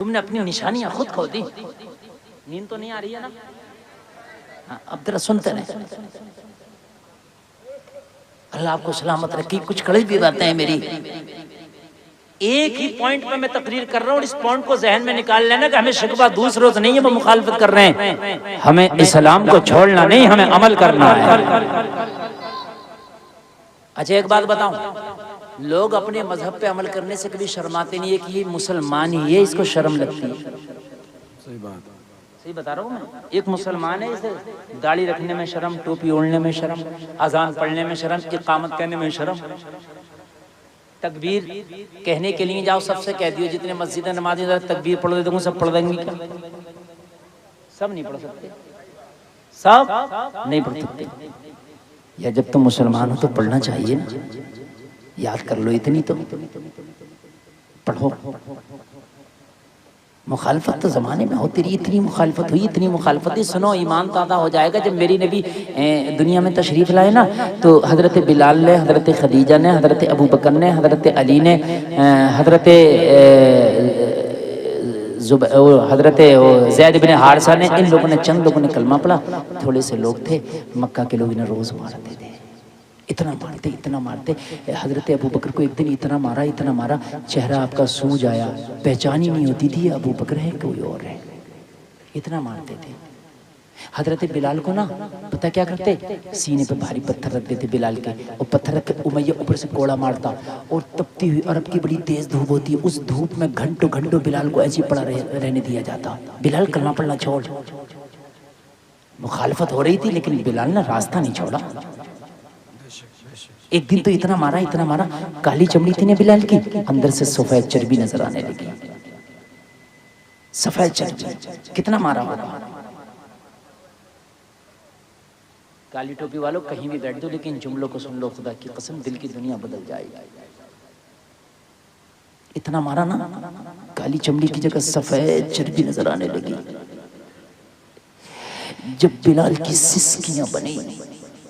तुमने अपनी निशानियां खुद खो दी। नींद तो नहीं आ रही है ना? हाँ, अब जरा सुनते रहे। अल्लाह आपको सलामत रखे। कुछ कड़ी भी बातें हैं मेरी, एक ही पॉइंट पे मैं तकरीर कर रहा हूँ और इस पॉइंट को जहन में निकाल लेना कि हमें शिकवा दूसरों से नहीं है, वो मुखालफत कर रहे हैं। हमें इस्लाम को छोड़ना नहीं, हमें अमल करना है। अच्छा एक बात बताऊं, लोग अपने मजहब पे अमल करने से कभी शर्माते नहीं है कि ये मुसलमान ही है, इसको शर्म लगती है। सही बात, सही बता रहा हूँ मैं। एक मुसलमान है, इसे दाढ़ी रखने में शर्म, टोपी ओढ़ने में शर्म, अजान पढ़ने में शर्म, इकामत कहने में शर्म, तकबीर कहने के लिए जाओ सबसे कह दियो जितने मस्जिद नमाज़ी तकबीर पढ़ दे दूंगा, सब पढ़ देंगे क्या? सब नहीं पढ़ सकते, सब नहीं पढ़ सकते। या जब तुम मुसलमान हो तो पढ़ना चाहिए ना, याद कर लो इतनी तो पढ़ो। मुखालफत तो ज़माने में होती रही, इतनी मुखालफत हुई, इतनी मुखालफत हुई। सुनो, ईमान ताज़ा हो जाएगा। जब मेरी नबी दुनिया में तशरीफ़ लाए ना, तो हज़रत बिलाल ने, हज़रत खदीजा ने, हज़रत अबू बकर ने, हज़रत अली ने, हज़रत ज़ैद बिन हारिसा ने, इन लोगों ने, चंद लोगों ने कलमा पढ़ा। थोड़े से लोग थे, मक्का के लोग इन्हें रोज़ मारते थे, इतना मारते, इतना मारते। हज़रत अबू बकर को एक दिन इतना मारा, इतना मारा, चेहरा आपका सूज आया, पहचान ही नहीं होती थी अबू बकर है कोई और है, इतना मारते थे। हज़रत बिलाल को ना पता क्या करते, सीने पे भारी पत्थर रख देते बिलाल के, और पत्थर रख के उमैया ऊपर से कोड़ा मारता, और तपती हुई अरब की बड़ी तेज धूप होती है, उस धूप में घंटों घंटों बिलाल को ऐसे पड़ा रहने दिया जाता। बिलाल कलमा पढ़ना छोड़, मुखालफत हो रही थी लेकिन बिलाल ने रास्ता नहीं छोड़ा। एक दिन तो इतना मारा, इतना मारा, काली चमड़ी थी ना बिलाल की, अंदर से सफेद चर्बी नजर आने लगी, सफेद चर्बी। कितना मारा होगा? काली टोपी वालों कहीं भी बैठ दो, लेकिन जुमलों को सुन लो, खुदा की कसम दिल की दुनिया बदल जाएगी। इतना मारा ना, काली चमड़ी की जगह सफेद चर्बी नजर आने लगी। जब बिलाल की सिसकियां बनी,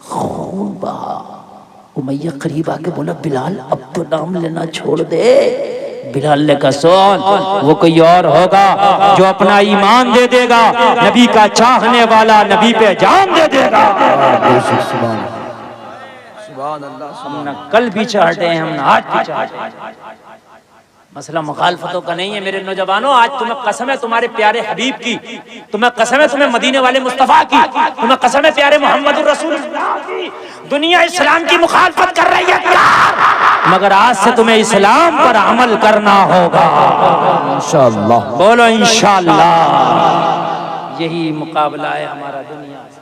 खून बहा, उमैया करीब आके बोला, बिलाल अब तो नाम लेना छोड़ दे। बिलाल ने कहा, सुन, वो कोई और होगा जो अपना ईमान दे देगा, नबी का चाहने वाला नबी पे जान दे देगा। हम न कल पीछे हटे हैं, हम न आज पीछे हटे। मसला मुखालफतों का नहीं है मेरे नौजवानों। आज तुम्हें कसम है तुम्हारे प्यारे हबीब की, तुम्हें कसम है तुम्हें मदीने वाले मुस्तफा की, तुम्हें कसम है प्यारे मोहम्मद रसूलुल्लाह की। दुनिया इस्लाम की मुखालफत कर रही है मगर आज से तुम्हें इस्लाम पर अमल करना होगा इंशाअल्लाह। बोलो इंशाअल्लाह। यही मुकाबला है हमारा दुनिया से,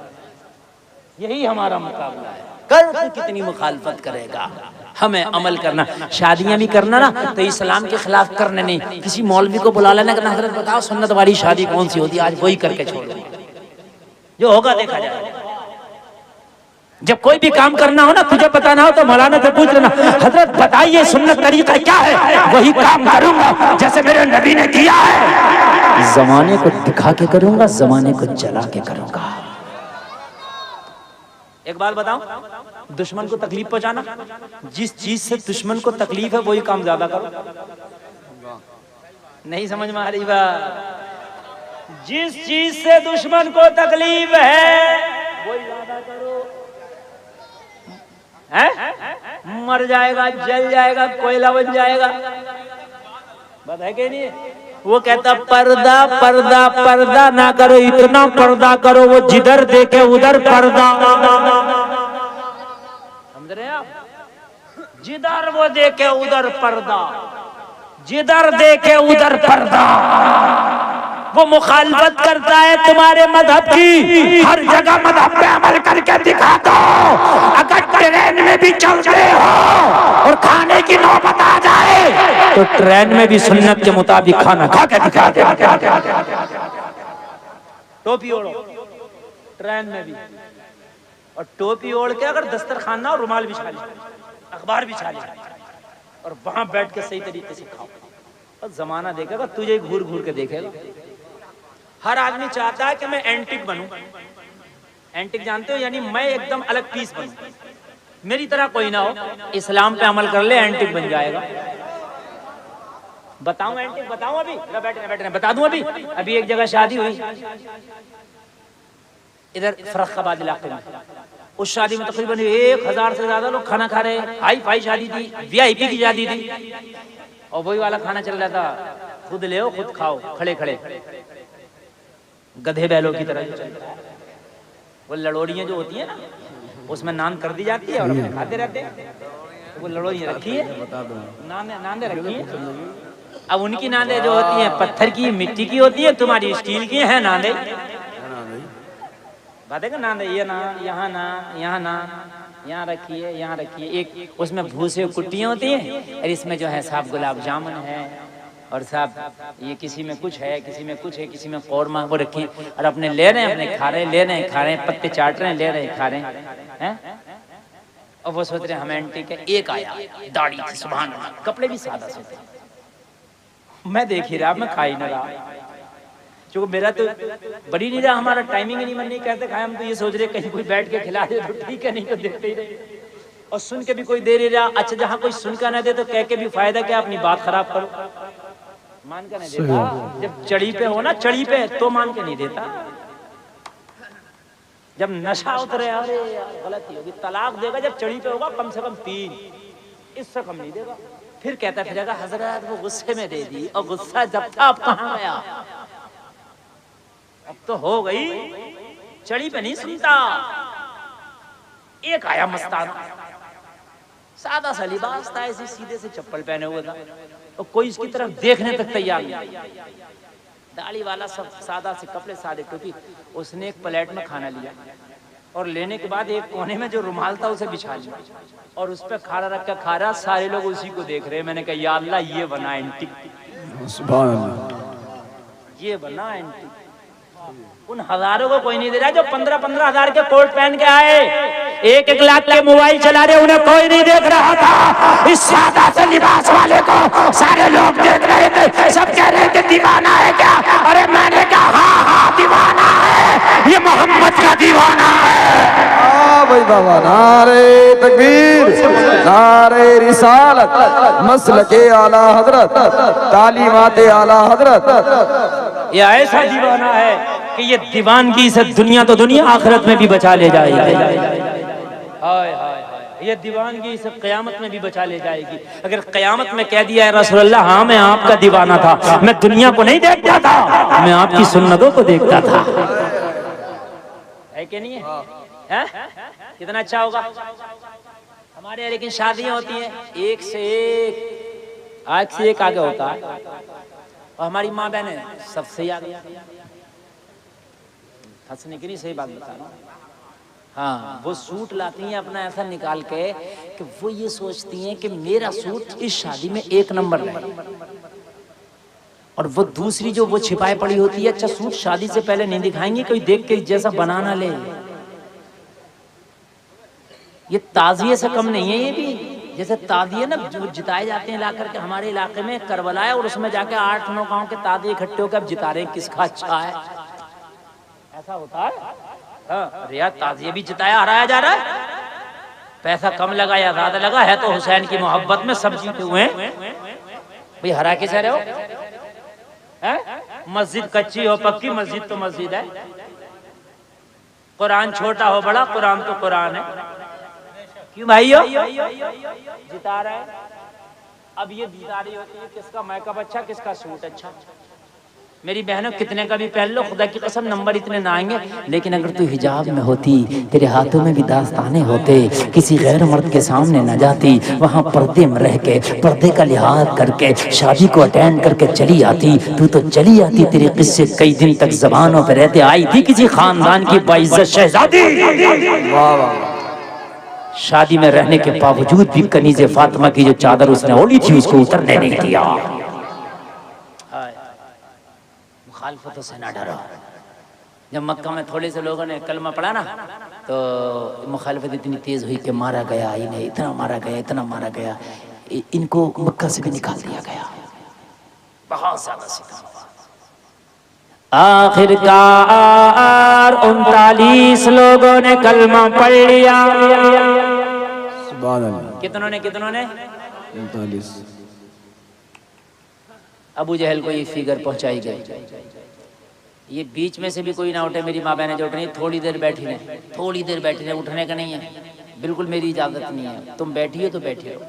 यही हमारा मुकाबला है। कर तू कितनी मुखालफत करेगा, हमें अमल करना। शादियां भी करना ना तो इस्लाम के खिलाफ करने नहीं, किसी मौलवी को बुला लेना, कहना हजरत बताओ सुन्नत वाली शादी कौन सी होती है, आज वही करके छोड़ दो, जो होगा देखा जाएगा। जब कोई भी काम करना हो ना, तुझे पता ना हो तो मौलाना से पूछ लेना, हजरत बताइए सुन्नत तरीका क्या है, वही काम करूंगा जैसे मेरे नबी ने किया है। जमाने को दिखा के करूंगा, जमाने को जला के करूंगा। एक बात बताऊं, दुश्मन को तकलीफ पहुंचाना, जिस चीज से दुश्मन को तकलीफ है वही काम ज्यादा करो। नहीं समझ में आ रही बात? जिस चीज से दुश्मन को तकलीफ है वही ज्यादा करो। है? मर जाएगा, जल जाएगा, कोयला बन जाएगा, बात है कि नहीं? वो कहता पर्दा पर्दा पर्दा ना करो, इतना पर्दा करो वो जिधर देखे उधर पर्दा। समझ रहे हैं आप? जिधर वो देखे उधर पर्दा, जिधर देखे उधर पर्दा। वो मुखालफत करता है तुम्हारे मजहब की, हर जगह मजहब पे अमल करके दिखा दो। अगर ट्रेन में भी चलते हो और खाने की नौबत आ जाए तो ट्रेन में भी सुन्नत के मुताबिक खाना खा के दिखा दे। टोपी ओढ़ो ट्रेन में भी, और टोपी ओढ़ के अगर दस्तरखान ना हो, रुमाल बिछा ले, अखबार बिछा ले, और वहां बैठ के सही तरीके से खाओ। और जमाना देखेगा, तुझे घूर घूर के देखेगा। हर आदमी चाहता है कि मैं एंटिक बनूं। एंटिक जानते हो, यानी मैं एकदम अलग पीस बनूं, मेरी तरह कोई ना हो। इस्लाम पे अमल कर ले, एंटिक बन जाएगा। बताऊं आंटी, बताऊं अभी? बैठे बता दूं अभी। अभी एक जगह शादी हुई इधर फर्रुखाबाद इलाके में। उस शादी में तकरीबन 1000 से ज्यादा लोग खाना खा रहे, हाई फाई शादी थी, VIP की शादी थी। और वही वाला खाना चल रहा था, खुद ले खुद खाओ, खड़े खड़े गधे बैलों की तरह। वो लड़ोड़ियाँ जो होती है ना, उसमें नान कर दी जाती है और अपने खाते रहते हैं। वो लड़ोड़ियाँ रखी है, नांदे रखी है। अब उनकी नांदे जो होती हैं पत्थर की, मिट्टी की होती है, तुम्हारी स्टील की है नांदे। बात है नांदे, ये ना यहाँ ना यहाँ ना यहाँ रखिए, यहाँ रखिए। एक उसमें भूसे कुट्टियाँ होती हैं, और इसमें जो है साहब गुलाब जामुन है, और साहब ये किसी में कुछ है, किसी में कुछ है, किसी में कौरमा, वो रखी और अपने ले रहे हैं, अपने खा रहे, ले रहे हैं, खा रहे हैं, पत्ते चाट रहे हैं, ले रहे हैं, खा रहे हैं। और वो सोच रहे हम एंटी के। एक आया, दाढ़ी थी, सुभान अल्लाह, कपड़े भी सादा से थे। मैं देख ही रहा, मैं खा ही ना रहा, क्योंकि मेरा तो बड़ी नहीं रहा, हमारा टाइमिंग ही नहीं, मन नहीं कहते खाए। हम तो ये सोच रहे कहीं कोई बैठ के खिला दे तो ठीक है, नहीं तो देखते ही रहे। और सुन के भी कोई दे नहीं रहा। अच्छा, जहाँ कोई सुन कर ना दे तो कह के भी फायदा क्या, अपनी बात खराब करो। मान के नहीं देता। जब चढ़ी पे हो ना, चढ़ी पे, तो मान के नहीं देता। जब नशा उतरे, अरे यार गलती होगी, तलाक देगा जब चढ़ी पे होगा, कम से कम 3, इससे कम नहीं देगा। फिर कहता फिरेगा हजरत वो गुस्से में दे दी, और गुस्सा जब था अब कहाँ गया, अब तो हो गई, चढ़ी पे नहीं सुनता। एक आया मस्ताना, सादा सा लिबास था, ऐसे सीधे से चप्पल पहने हुए था, और कोई इसकी तरफ देखने तक तैयार नहीं। दाढ़ी वाला, सब सादा से कपड़े, सादे टोपी। उसने एक प्लेट में खाना लिया, और लेने के बाद एक कोने में जो रुमाल था उसे बिछा लिया, और उस पर खाना रख कर खा रहा। सारे लोग उसी को देख रहे। मैंने कहा या अल्लाह, ये बना एंटी, सुभान अल्लाह, ये बना एंटी। उन हजारों को कोई नहीं दे रहा जो 15-15 हजार के कोट पहन के आए, 1-1 लाख के मोबाइल चला रहे, उन्हें कोई नहीं देख रहा था। इस सादा से लिबास वाले को सारे लोग देख रहे थे। सब कह रहे थे दीवाना है क्या? अरे मैंने कहा हाँ दीवाना है, ये मोहम्मद का दीवाना है। भाई बाबा, नारे तकबीर, नारे रिसालत, मसलके आला हजरत, तालीमाते आला हजरत। ये ऐसा दीवाना है कि ये दीवानगी से दुनिया तो दुनिया, आखिरत में भी बचा ले जाएगी। हाय हाय, ये दीवानगी से क़यामत में भी बचा ले जाएगी। अगर क़यामत में कह दिया है रसूलुल्लाह हाँ मैं आपका दीवाना था, मैं दुनिया को नहीं देखता था, मैं आपकी सुन्नतों को देखता था। है कि नहीं है? कितना अच्छा होगा हमारे यहाँ। लेकिन शादियां होती हैं एक से एक, आज से एक आगे होता है, और हमारी माँ बहनें सबसे आगे। हंसने की नहीं, सही बात बता रहा हूँ। हाँ, वो सूट लाती हैं अपना ऐसा निकाल के कि वो ये सोचती हैं कि मेरा सूट इस शादी में 1 नंबर रहे, और वो दूसरी जो वो छिपाए पड़ी होती है, अच्छा सूट शादी से पहले नहीं दिखाएंगे, कोई देख के जैसा बनाना ले। ये ताजिए से कम नहीं है। ये भी जैसे ताजिए ना जो जिताए जाते हैं ला करके, हमारे इलाके में करबला है, और उसमें जाके 8-9 गांव के ताजिए इकट्ठे होकर अब जिता रहे हैं किसका अच्छा है। ऐसा होता है। हाँ, अरे यार ताजिए भी जिताया, हराया जा रहा है। पैसा कम लगा या ज्यादा लगा, है तो हुसैन की मोहब्बत में सब जीते हुए हैं। भाई हरा के रहे हो, मस्जिद कच्ची हो पक्की, मस्जिद तो मस्जिद है। कुरान छोटा हो बड़ा, कुरान तो कुरान है। क्यों भाइयों? जिता रहा है। अब ये जिता रही होती है किसका मेकअप अच्छा, किसका सूट अच्छा। मेरी बहनों कितने का भी पहन लो, खुदा की कसम नंबर इतने ना आएंगे, लेकिन अगर तू हिजाब में होती, तेरे हाथों में भी दास्ताने होते, किसी गैर मर्द के सामने न जाती, वहाँ पर्दे में रह के, पर्दे का लिहाज करके शादी को अटेंड करके चली आती, तू तो चली आती, तेरे किस्से कई दिन तक जबानों पर रहते। आई थी किसी खानदान की बाइज्जत शहजादी, शादी में रहने के बावजूद भी कनीज़े फातिमा की जो चादर उसने ओढ़ी थी उसको उतरने नहीं दिया। मुखालफतों से ना डरो। जब मक्का में थोड़े से लोगों ने कलमा पढ़ा ना, तो मुखालफत इतनी तेज हुई कि मारा गया, इन्हें इतना मारा गया, इतना मारा गया, इनको मक्का से भी निकाल दिया गया। बहुत ज्यादा सितम। आखिरकार 39 लोगों ने कलमा पढ़ लिया। सुभान अल्लाह। कितनों ने? 39। अबू जहल को ये फिगर पहुंचाई गई। ये बीच में से भी कोई ना उठे, मेरी माँ बहनें जो उठ रही थोड़ी देर बैठी रहे, थोड़ी देर बैठी रहे, उठने का नहीं है, बिल्कुल मेरी इजाज़त नहीं है, तुम बैठी हो तो बैठे रहो।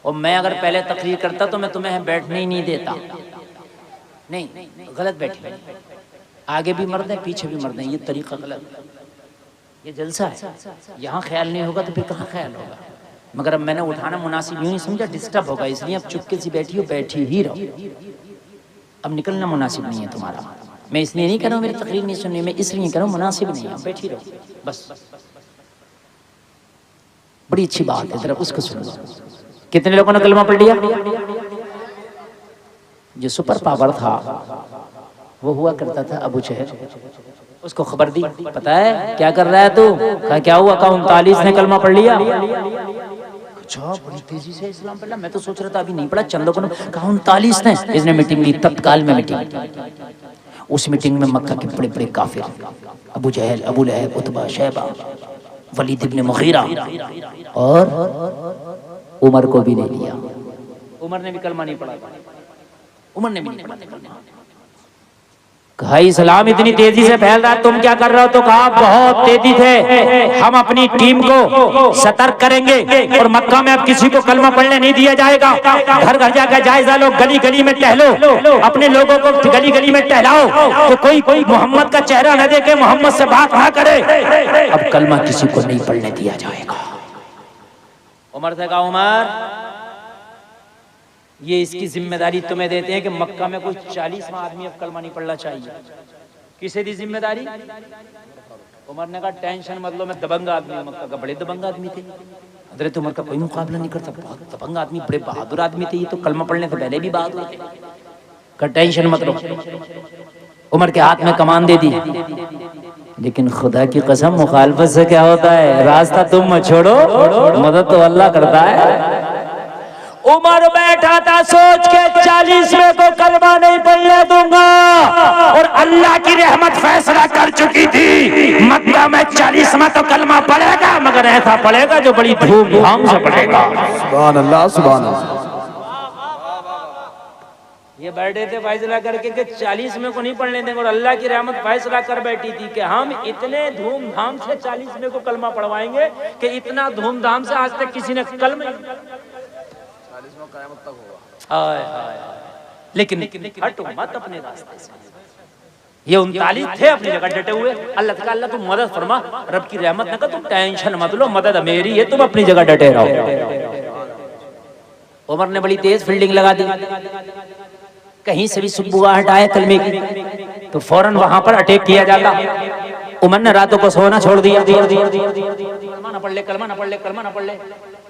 और मैं अगर पहले तकरीर करता तो मैं तुम्हें बैठने ही नहीं देता। नहीं, गलत बैठे, आगे भी मर्द है पीछे भी मर्द है, ये तरीका गलत, ये जलसा है। यहाँ ख्याल नहीं होगा तो फिर कहाँ ख्याल होगा। मगर अब मैंने उठाना मुनासिब यूँ नहीं समझा, डिस्टर्ब होगा, इसलिए अब चुपके से बैठी हो, बैठी ही रहो। अब निकलना मुनासिब नहीं है तुम्हारा। मैं इसलिए नहीं कह रहा हूँ मेरी तकरीर नहीं सुननी, मैं इसलिए कह रहा हूँ मुनासिब नहीं है, बैठी रहो बस। बड़ी अच्छी बात है, जरा उसको सुनो। कितने लोगों ने कलमा पढ़ लिया? जो सुपर पावर था वो हुआ करता था अबू जहल, उसको खबर दी, पता है क्या कर रहा है तू? कहा क्या हुआ? कहा 39 ने कलमा पढ़ लिया। अच्छा, बड़ी तेजी से इस्लाम पढ़ा, मैं तो सोच रहा था अभी नहीं पढ़ा, चंद लोगों ने कहा 39 ने। इसने मीटिंग ली, तत्काल में मीटिंग। उस मीटिंग में मक्का के बड़े बड़े काफिर, अबू जहल, अबू लहब, उतबा, शैबा, वलीद इब्न मुगीरा और उमर को भी ले लिया। उमर ने भी कलमा नहीं पढ़ा, उमर ने भी नहीं पढ़ा। कहा इस्लाम इतनी तेजी से फैल रहा है, तुम क्या कर रहे हो? तो कहा बहुत तेजी थे, हम अपनी टीम को सतर्क करेंगे और मक्का में अब किसी को कलमा पढ़ने नहीं दिया जाएगा। घर घर जाकर जायजा लो, गली गली में टहलो, अपने लोगों को गली गली में टहलाओ तो कोई मोहम्मद का चेहरा न देखे, मोहम्मद से बात ना करे। अब कलमा किसी को नहीं पढ़ने दिया जाएगा। उमर से कहा उमर ये इसकी जिम्मेदारी तुम्हें देते हैं कि मक्का में कोई 40वां आदमी अब कलमा नहीं पढ़ना चाहिए। किसे दी जिम्मेदारी? उमर ने कहा टेंशन मत लो, मैं दबंग आदमी हूं। मक्का का बड़े दबंग आदमी थे, हजरत उमर का कोई मुकाबला नहीं कर सकता, बहुत दबंग आदमी, बड़े बहादुर आदमी थे, ये तो कलमा पढ़ने से पहले भी बहादुर थे। कहा टेंशन मत लो। उमर के हाथ में कमान दे दी, लेकिन खुदा की कसम मुखालफत से क्या होता है? रास्ता तुम मत छोड़ो, मदद तो अल्लाह करता है। उमर बैठा था सोच के 40वें को कलमा नहीं पढ़ने दूंगा, और अल्लाह की रहमत फैसला कर चुकी थी मक्का में 40वां तो कलमा पढ़ेगा, मगर ऐसा पढ़ेगा जो बड़ी धूमधाम से पढ़ेगा। सुभान अल्लाह, सुभान अल्लाह। ये बैठे थे फैसला करके कि 40वें को नहीं पढ़ने देंगे, और अल्लाह की रहमत फैसला कर बैठी थी कि हम इतने धूमधाम से 40वें को कलमा पढ़वाएंगे कि इतना धूमधाम से आज तक किसी ने कलमा हाय हाय। लेकिन हटो मत अपने रास्ते से। ये 39 थे अपनी जगह डटे हुए। अल्लाह का अल्लाह तुम मदद फरमा, रब की रहमत न कर, तुम टेंशन मत लो, मदद मेरी है, तुम अपनी जगह डटे रहो। उमर ने बड़ी तेज फील्डिंग लगा दी, कहीं से भी सुबुगाहट आए कलमे की तो फौरन वहां पर अटैक किया जाता। उमर ने रातों को सोना छोड़ दिया, कलमा न पढ़ ले, कलमा न पढ़ ले, कलमा न पढ़ ले।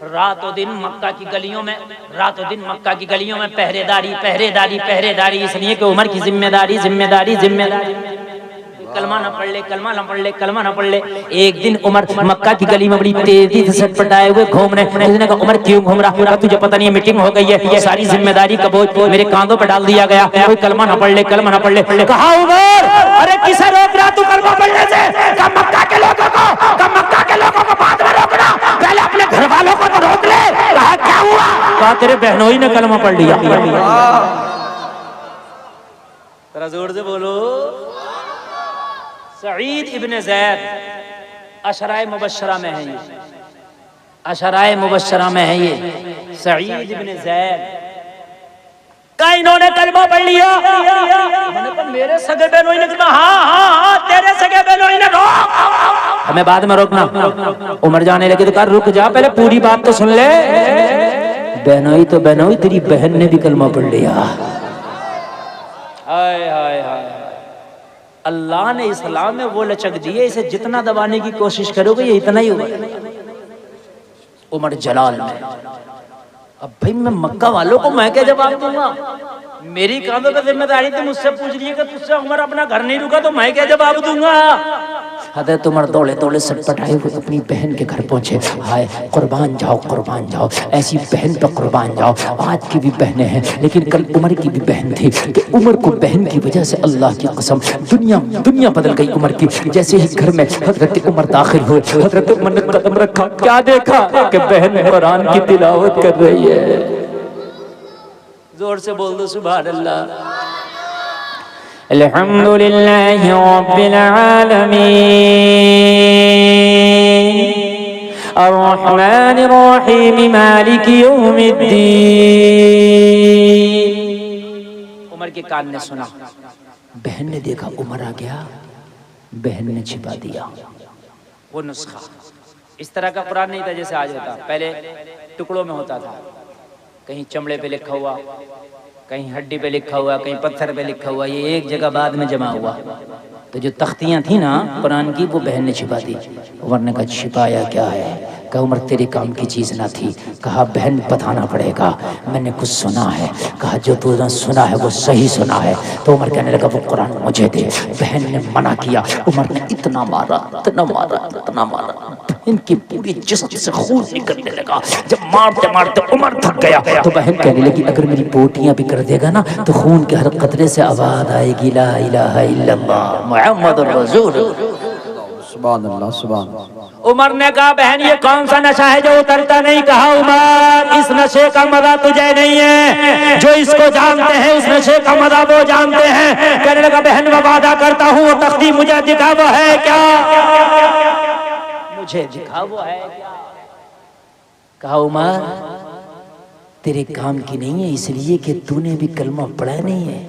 रातों दिन मक्का की गलियों में, रातों दिन मक्का की गलियों में पहरेदारी पहरेदारी पहरेदारी, इसलिए कि उमर की जिम्मेदारी जिम्मेदारी जिम्मेदारी। कलमा न पढ़ ले, कलमा न पढ़ ले, कलमा न पढ़ ले। एक दिन उमर मक्का की गली में बड़ी तेजी से सटपटाए हुए घूम रहे। उसने कहा उमर क्यों घूम रहा? तुझे पता नहीं है मीटिंग हो गई है, ये सारी जिम्मेदारी का बोझ मेरे कांधों पर डाल दिया गया, कोई कलमा न पढ़ ले, कलमा न पढ़ ले। कहा उमर अरे किसे रोक रहा तू कलमा पढ़ने से? कहा मक्का के लोगों को, कहा मक्का के लोगों को बाद में रोकना, पहले अपने घर वालों को तो रोक ले। कहा क्या हुआ? कहा तेरे बहनोई ने कलमा पढ़ लिया। जरा जोर से बोलो। सईद इब्न ज़ैद अशराए मुबश्शरा में है, ये अशराए मुबश्शरा में है ये सईद इब्न ज़ैद का इन्होंने कलमा पढ़ लिया। मैंने कहा मेरे सगे बहनोई ने कहा हाँ तेरे सगे बहनोई ने रोक, हमें बाद में रोकना। उमर जाने लगे तो कहा रुक जा, पहले पूरी बात तो सुन ले। बहनोई तो बहनोई, तेरी बहन ने भी कलमा पढ़ लिया। हाय हाय हाय। अल्लाह ने इस्लाम में वो लचक दी है, इसे जितना दबाने की कोशिश करोगे ये इतना ही होगा। उमर जलाल में, अब भाई मैं मक्का वालों को मैं क्या जवाब दूंगा? मेरी कांधों पर जिम्मेदारी थी, मुझसे पूछ रही है कि तुझसे उमर अपना घर नहीं रुका तो मैं क्या जवाब दूंगा? हजरत उमर दौड़े दौड़े सटपटाए हुए अपनी बहन के घर पहुंचे। हाय कुर्बान जाओ, कुर्बान जाओ, ऐसी बहन पर कुर्बान जाओ। आज की भी बहनें हैं, लेकिन कल उमर की भी बहन थी कि उमर को बहन की वजह से अल्लाह की कसम दुनिया बदल गई उमर की। जैसे ही घर में हजरत उमर दाखिल हुए, हजरत उमर ने कदम रखा, क्या देखा कि बहन कुरान की तिलावत कर रही है। जोर से बोल दो सुभान अल्लाह। अल्हम्दुलिल्लाहि रब्बिल आलमीन अर्रहमानिर रहीम मालिकि यौमिद्दीन। उमर के कान ने सुना, बहन ने देखा उमर आ गया, बहन ने छिपा दिया। वो नुस्खा इस तरह का कुरान नहीं था जैसे आज होता, पहले टुकड़ों में होता था, कहीं चमड़े पे लिखा हुआ, कहीं हड्डी पे लिखा हुआ, कहीं पत्थर पे लिखा हुआ, ये एक जगह बाद में जमा हुआ। तो जो तख्तियां थी ना कुरान की, वो बहन ने छिपा दी। उमर ने कहा छिपाया क्या है? कहा उमर तेरे काम की चीज़ ना थी। कहा बहन बताना पड़ेगा, मैंने कुछ सुना है। कहा जो तूने सुना है वो सही सुना है। तो उमर कहने लगा वो कुरान मुझे दे। बहन ने मना किया। उमर ने इतना मारा, इतना मारा, इतना मारा, बहन की पूरी जिस्म से खून निकलने लगा। जब मारते मारते उमर थक गया तो बहन कहने लगी अगर मेरी बोटियां भी कर देगा ना तो खून के हर कतरे से आवाज आएगी ला इलाहा इल्लल्लाह मुहम्मदुर रसूल। सुभान अल्लाह सुभान। उमर ने कहा बहन ये कौन सा नशा है जो उतरता नहीं? कहा उमर इस नशे का मजा तुझे नहीं है, जो इसको जानते हैं उस नशे का मजा वो जानते हैं। कहने लगा बहन मैं वादा करता हूँ वो तख्ती मुझे दिखा वो है क्या? मुझे दिखा वो है क्या? कहा उमर तेरे काम की नहीं है इसलिए कि तूने भी कलमा पढ़ा नहीं है।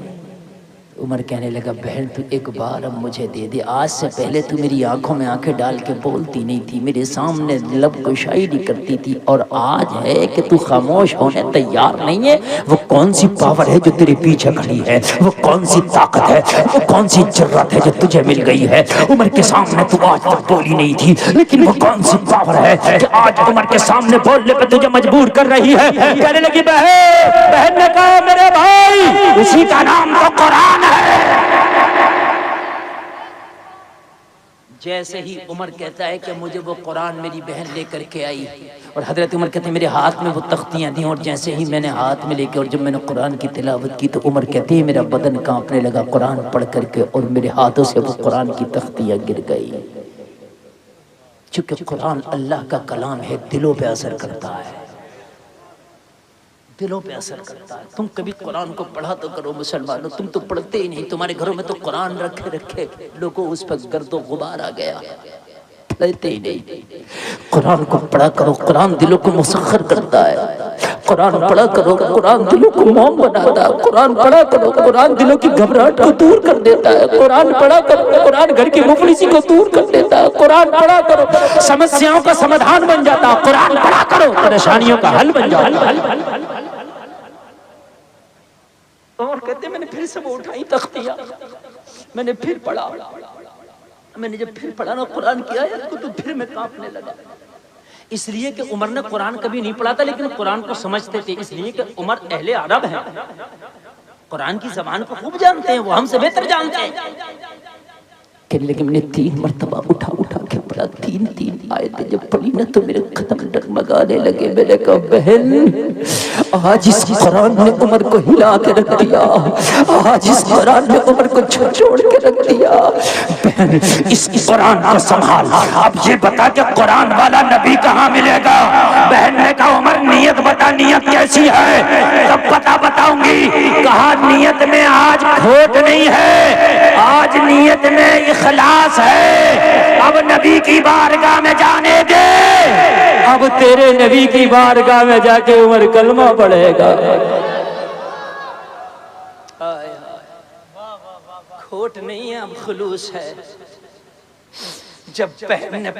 उमर कहने लगा बहन तू एक बार अब मुझे दे दे, आज से पहले तू मेरी आंखों में आंखें डाल के बोलती नहीं थी, मेरे सामने लब कुशाई नहीं करती थी, और आज है कि तू खामोश होने तैयार नहीं है। वो कौन सी पावर है जो तेरे पीछे खड़ी है? वो कौन सी ताकत है? वो कौन सी जरूरत है जो तुझे मिल गई है? उमर के सामने तू आज तक बोली नहीं थी, लेकिन वो कौन सी पावर है कि आज उमर के सामने बोलने पर तुझे मजबूर कर रही है? कहने लगी बहन ने कहा मेरे भाई उसी का नाम तो कुरान है। जैसे ही उमर कहता है कि मुझे वो कुरान मेरी बहन लेकर के आई, और हजरत उमर कहते हैं मेरे हाथ में वो तख्तियां दी, और जैसे ही मैंने हाथ में लेके और जब मैंने कुरान की तिलावत की तो उमर कहते हैं मेरा बदन कांपने लगा कुरान पढ़ करके, और मेरे हाथों से वो कुरान की तख्तियां गिर गई। चूंकि कुरान अल्लाह का कलाम है, दिलों पे असर करता है, दिलों पे असर करता है। तुम कभी कुरान को पढ़ा तो करो मुसलमानों, तुम तो पढ़ते ही नहीं। तुम्हारे घरों में तो कुरान रखे रखे लोगों उस पर गर्दो गुबार आ गया, पढ़ते ही नहीं। कुरान को पढ़ा करो, कुरान दिलों को मुसख्खर करता है। कुरान पढ़ा करो, कुरान दिलों को मोम बनाता है। कुरान पढ़ा करो, कुरान दिलों की घबराहट को दूर कर देता है। कुरान पढ़ा करो, कुरान घर की मुफलिसी को दूर कर देता है। कुरान पढ़ा करो, समस्याओं का समाधान बन जाता है। कुरान पढ़ा करो, परेशानियों का हल बन जाता है। और कहते मैंने फिर से वो उठाई तख्तियां, मैंने फिर पढ़ा, मैंने जब फिर पढ़ा ना कुरान की आयत को तो फिर मैं कांपने लगा। इसलिए कि उमर ने कुरान कभी नहीं पढ़ा था लेकिन कुरान को समझते थे, इसलिए कि उमर अहले अरब हैं, कुरान की जबान को खूब जानते हैं, वो हमसे बेहतर जानते हैं। लेकिन मैंने 3 मरतबा उठा उठा के पढ़ा, 3 आयतें जब पढ़ी ना तो मेरे कदम डगमगाने लगे। मैंने कहा बहन आज इस कुरान ने उमर को हिला के रख दिया, आज इस कुरान ने उमर को छोड़ के रख दिया। बहन इस कुरान को संभाल, अब ये बता कि कुरान वाला नबी कहाँ मिलेगा? बहन ने कहा उमर नियत बता, नियत कैसी है? तब पता बताऊंगी। कहा नियत में आज खोट नहीं है, आज नियत में इखलास है। अब नबी की बारगाह में जाने दे, अब तेरे नबी की बारगाह में जाके उमर कलमा पढ़ेगा। खोट नहीं है, अब खुलूस है। जब बहन ने